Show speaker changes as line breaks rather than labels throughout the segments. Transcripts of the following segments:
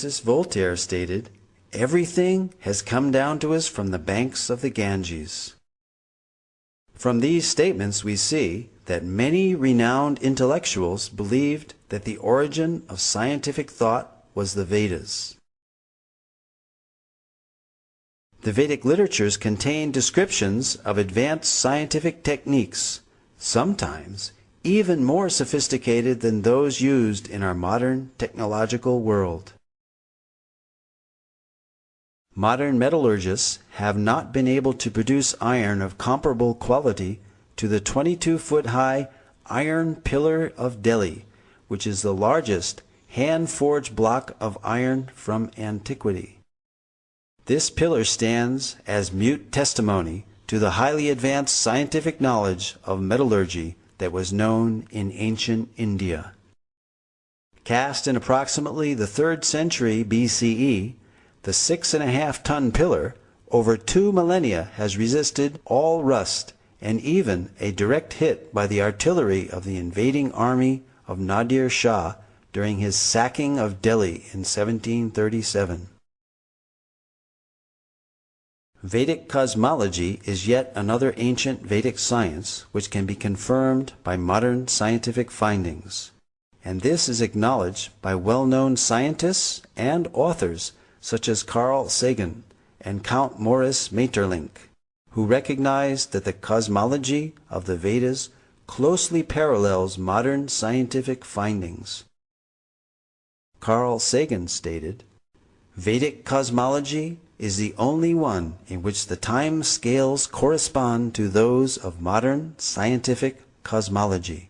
Voltaire stated, "Everything has come down to us from the banks of the Ganges." From these statements we see that many renowned intellectuals believed that the origin of scientific thought was the Vedas. The Vedic literatures contain descriptions of advanced scientific techniques, sometimes even more sophisticated than those used in our modern technological world. Modern metallurgists have not been able to produce iron of comparable quality to the 22-foot-high Iron Pillar of Delhi, which is the largest hand-forged block of iron from antiquity. This pillar stands as mute testimony to the highly advanced scientific knowledge of metallurgy that was known in ancient India. Cast in approximately the 3rd century BCE, the 6.5-ton pillar, over 2 millennia, has resisted all rust and even a direct hit by the artillery of the invading army of Nadir Shah during his sacking of Delhi in 1737. Vedic cosmology is yet another ancient Vedic science which can be confirmed by modern scientific findings, and this is acknowledged by well-known scientists and authors such as Carl Sagan and Count Maurice Maeterlinck, who recognized that the cosmology of the Vedas closely parallels modern scientific findings. Carl Sagan stated, "Vedic cosmology is the only one in which the time scales correspond to those of modern scientific cosmology."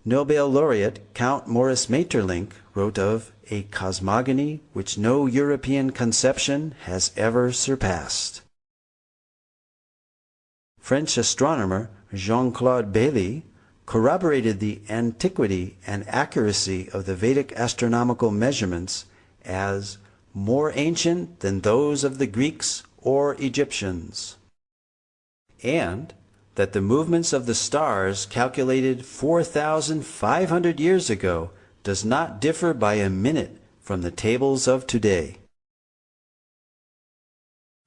Nobel laureate Count Maurice Maeterlinck wrote of a cosmogony which no European conception has ever surpassed. French astronomer Jean-Claude Bailly corroborated the antiquity and accuracy of the Vedic astronomical measurements as more ancient than those of the Greeks or Egyptians, and that the movements of the stars calculated 4,500 years ago does not differ by a minute from the tables of today.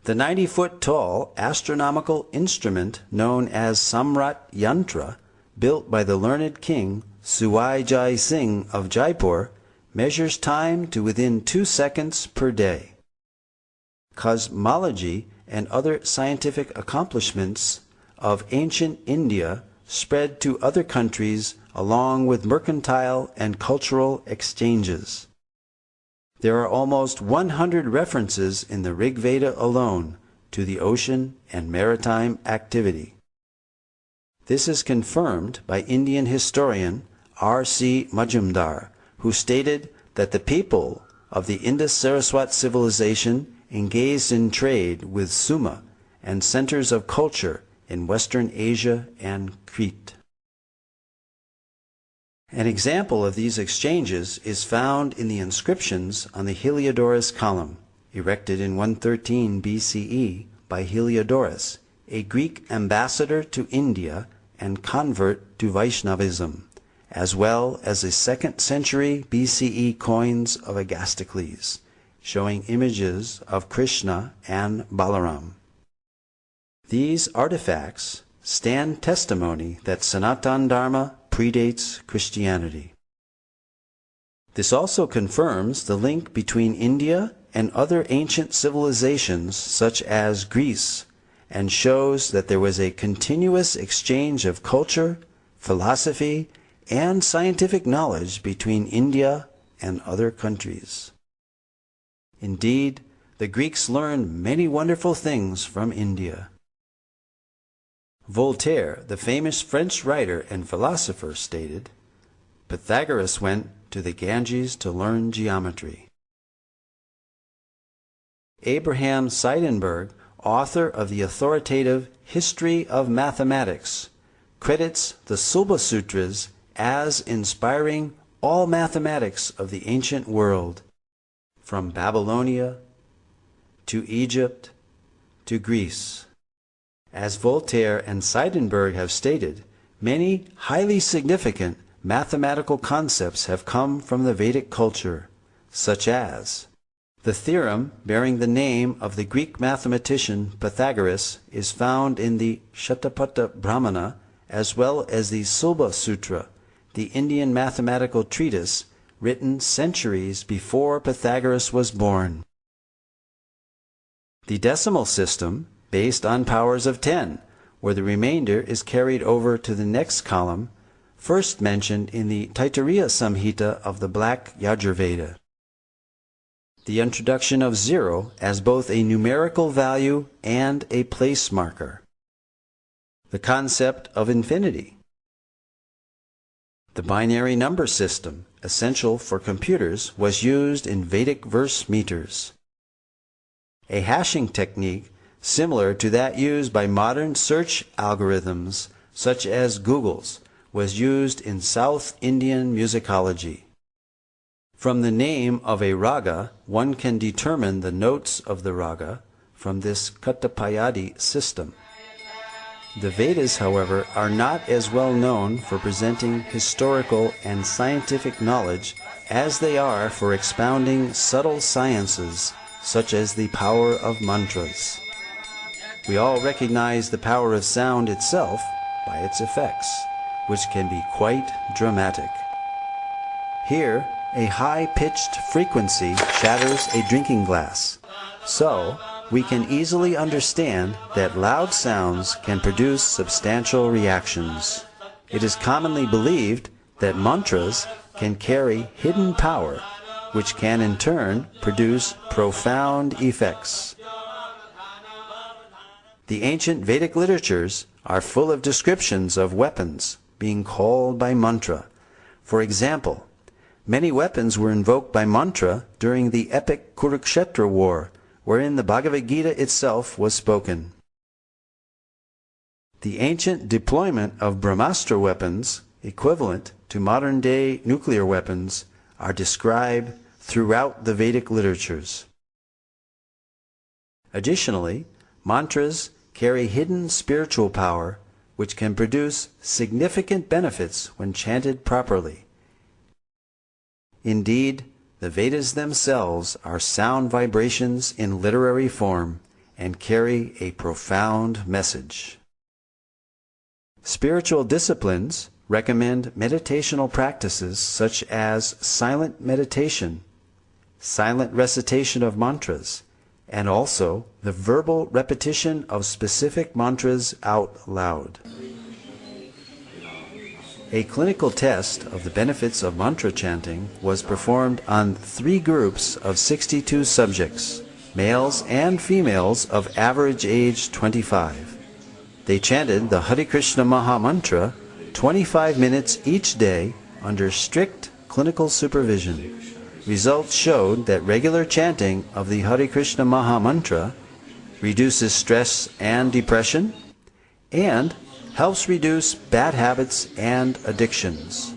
The 90-foot-tall astronomical instrument known as Samrat Yantra, built by the learned king Suwai Jai Singh of Jaipur, measures time to within 2 seconds per day. Cosmology and other scientific accomplishments of ancient India spread to other countries along with mercantile and cultural exchanges. There are almost 100 references in the Rig Veda alone to the ocean and maritime activity. This is confirmed by Indian historian R.C. Majumdar, who stated that the people of the Indus-Saraswat civilization engaged in trade with Suma and centers of culture in Western Asia and Crete. An example of these exchanges is found in the inscriptions on the Heliodorus column, erected in 113 BCE by Heliodorus, a Greek ambassador to India and convert to Vaishnavism, as well as the 2nd century BCE coins of Agastocles, showing images of Krishna and Balaram. These artifacts stand testimony that Sanatana Dharma predates Christianity. This also confirms the link between India and other ancient civilizations such as Greece, and shows that there was a continuous exchange of culture, philosophy, and scientific knowledge between India and other countries. Indeed, the Greeks learned many wonderful things from India. Voltaire, the famous French writer and philosopher, stated, "Pythagoras went to the Ganges to learn geometry." Abraham Seidenberg, author of the authoritative History of Mathematics, credits the Sulba Sutras as inspiring all mathematics of the ancient world, from Babylonia to Egypt to Greece. As Voltaire and Seidenberg have stated, many highly significant mathematical concepts have come from the Vedic culture, such as the theorem bearing the name of the Greek mathematician Pythagoras is found in the Shatapatha Brahmana, as well as the Sulba Sutra, the Indian mathematical treatise written centuries before Pythagoras was born. The decimal system, based on powers of 10, where the remainder is carried over to the next column, first mentioned in the Taittiriya Samhita of the Black Yajurveda. The introduction of 0 as both a numerical value and a place marker. The concept of infinity. The binary number system, essential for computers, was used in Vedic verse meters. A hashing technique similar to that used by modern search algorithms such as Google's was used in South Indian musicology. From the name of a raga, one can determine the notes of the raga from this Katapayadi system. The Vedas, however, are not as well known for presenting historical and scientific knowledge as they are for expounding subtle sciences such as the power of mantras. We all recognize the power of sound itself by its effects, which can be quite dramatic. Here, a high-pitched frequency shatters a drinking glass. So, we can easily understand that loud sounds can produce substantial reactions. It is commonly believed that mantras can carry hidden power, which can in turn produce profound effects. The ancient Vedic literatures are full of descriptions of weapons being called by mantra. For example, many weapons were invoked by mantra during the epic Kurukshetra war, wherein the Bhagavad Gita itself was spoken. The ancient deployment of Brahmastra weapons, equivalent to modern-day nuclear weapons, are described throughout the Vedic literatures. Additionally, mantras carry hidden spiritual power which can produce significant benefits when chanted properly. Indeed, the Vedas themselves are sound vibrations in literary form and carry a profound message. Spiritual disciplines recommend meditational practices such as silent meditation, silent recitation of mantras, and also the verbal repetition of specific mantras out loud. A clinical test of the benefits of mantra chanting was performed on 3 groups of 62 subjects, males and females of average age 25. They chanted the Hare Krishna Maha Mantra 25 minutes each day under strict clinical supervision. Results showed that regular chanting of the Hare Krishna Maha Mantra reduces stress and depression and helps reduce bad habits and addictions.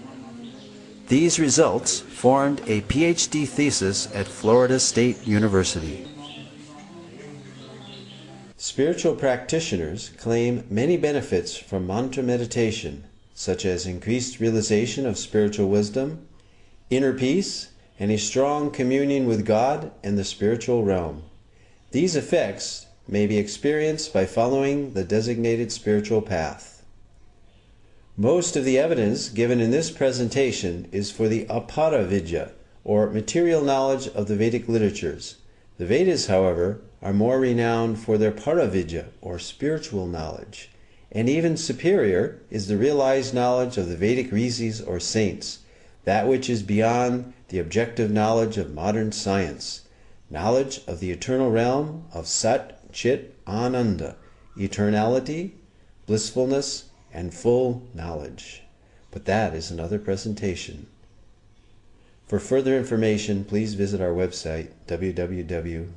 These results formed a PhD thesis at Florida State University. Spiritual practitioners claim many benefits from mantra meditation, such as increased realization of spiritual wisdom, inner peace, and a strong communion with God and the spiritual realm. These effects may be experienced by following the designated spiritual path. Most of the evidence given in this presentation is for the Apara Vidya, or material knowledge of the Vedic literatures. The Vedas, however, are more renowned for their Paravidya, or spiritual knowledge, and even superior is the realized knowledge of the Vedic rishis or saints, that which is beyond the objective knowledge of modern science, knowledge of the eternal realm of Sat Chit Ananda, eternality, blissfulness, and full knowledge. But that is another presentation. For further information, please visit our website, www.gosai.com.